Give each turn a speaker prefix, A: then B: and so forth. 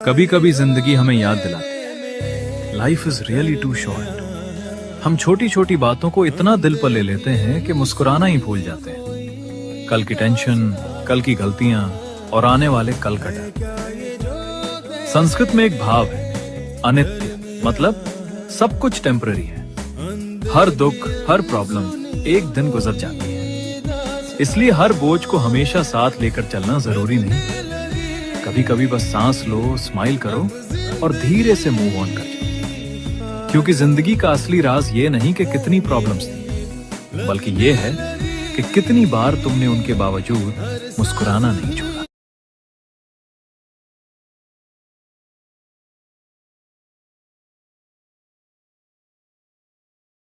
A: कभी कभी जिंदगी हमें याद दिलाती है life is really too short. हम छोटी छोटी बातों को इतना दिल पर ले लेते हैं कि मुस्कुराना ही भूल जाते हैं। कल की टेंशन, कल की गलतियां और आने वाले कल का डर। संस्कृत में एक भाव है अनित्य, मतलब सब कुछ टेम्पररी है। हर दुख, हर प्रॉब्लम एक दिन गुजर जाती है। इसलिए हर बोझ को हमेशा साथ लेकर चलना जरूरी नहीं। कभी कभी बस सांस लो, स्माइल करो और धीरे से मूव ऑन कर जाओ। क्योंकि जिंदगी का असली राज ये नहीं कि कितनी प्रॉब्लम्स थी, बल्कि ये है कि कितनी बार तुमने उनके बावजूद मुस्कुराना नहीं छोड़ा।